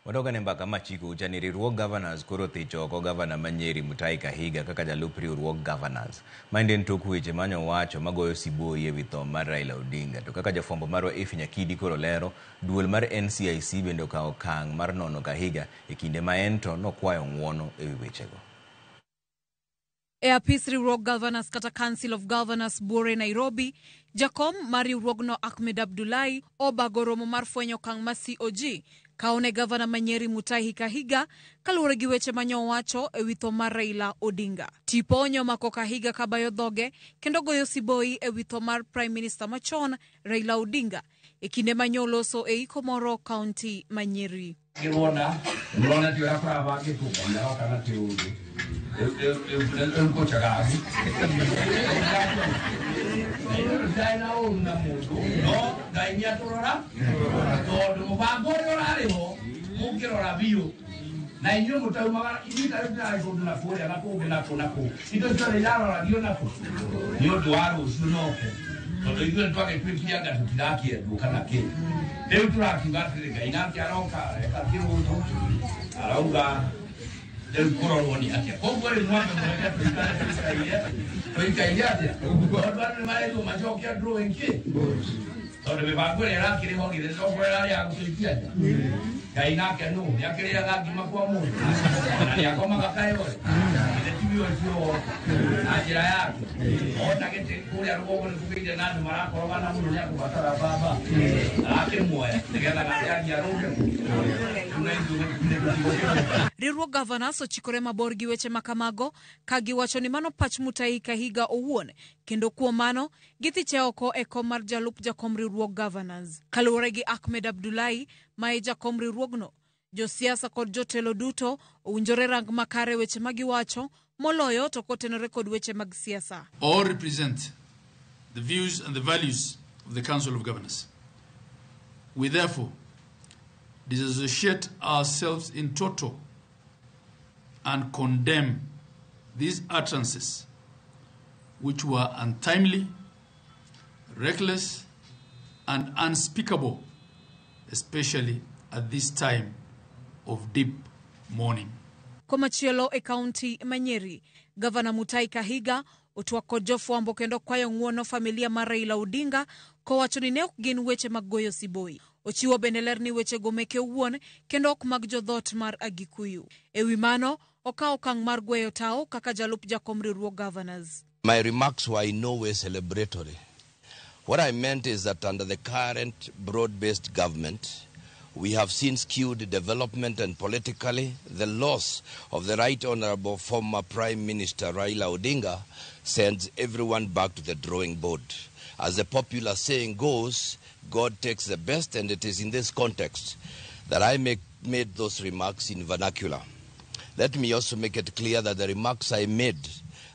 Watoka ne mbaka machiko uchani riwruog governors koro thichoko governor Manyeri Mutahi Kahiga kaka jalup riwruog governors. Mainden tok weche manyo wacho magoyo siboi ewi tho mar Raila Odinga. To kaka jafwambo marwa Efi Nyakidi koro lero, duol mar NCIC bende okawo okang' mar nono Kahiga e kinde ma en to nokwayo ng'uono ewi wechego. E apis riwruog governors kata Council of Governors buore Nairobi, jakom mar riwruogno Ahmed Abdullahi obago romo mar fwenyo okang' ma COG kaone Gavana Manyeri Mutahi Kahiga kaluwore gi weche manyo wacho ewi tho mar Raila Odinga. Tipo onyomako Kahiga kabayo dhoge kendo goyo siboi ewi tho mar Prime Minister machon Raila Odinga e kinde manyo loso e iko moro kaunti Manyeri. Riwruog governors ochikore mabor gi weche makamago ka giwacho ni mano pach Mutahi Kahiga owuon kendo kuom mano githiche oko e kom mar jalup jakom riwruog governors. Kaluwore gi Ahmed Abdullahi ma e jakom riwruogno, josiasa kod jotelo duto owinjore rang makare weche magiwacho moloyo to kotenore kod weche mag siasa. All represent the views and the values of the Council of Governors. We therefore disassociate ourselves in total and condemn these utterances which were untimely, reckless, and unspeakable, especially at this time of deep mourning. Komachielo e kaunti Manyeri, Gavana Mutahi Kahiga otwako jofwambo kendo kwayo ng'uono familia mar Raila Odinga kowacho ni ne ok gin weche mag goyo siboi. Ochiwo bende ler ni weche go meke wuon kendo ok mag jodhot mar Agikuyu. Ewi mano, okawo okang' mar gweyo tao kaka jalup jakom riwruog governors. My remarks were in no way celebratory. What I meant is that under the current broad-based government, we have seen skewed development and politically the loss of the Right Honorable former Prime Minister Raila Odinga sends everyone back to the drawing board. As the popular saying goes, God takes the best, and it is in this context that I made those remarks in vernacular. Let me also make it clear that the remarks I made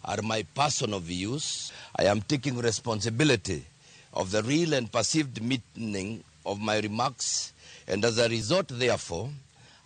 are my personal views. I am taking responsibility of the real and perceived meaning of my remarks, and as a result, therefore,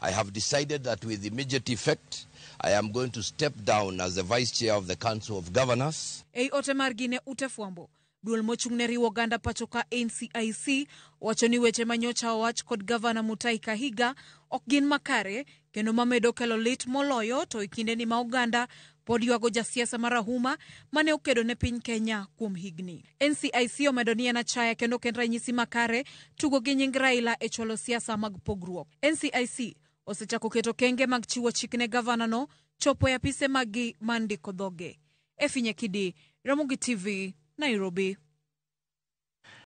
I have decided that with immediate effect, I am going to step down as the Vice Chair of the Council of Governors. Ei ote margine utefwambo, duol mochung'ne riwo oganda pachoka NCIC wacho ni weche manyocha wach kod Gavana Mutahi Kahiga ok gin makare kendo mamedo kelo lit moloyo to ikinde ni ma oganda pod ywago jasiasa marahuma mane okedo ne piny Kenya kuom higni. NCIC omedo ni en achaya kendo ken ranyisi makare tugo gi nying Raila e cholo siasa mag pogruok. NCIC osechako keto kenge mag chiwo chik ne gavana no chopo e apise magi mandiko dhoge. Efi Nyakidi, Ramogi TV, Nairobi.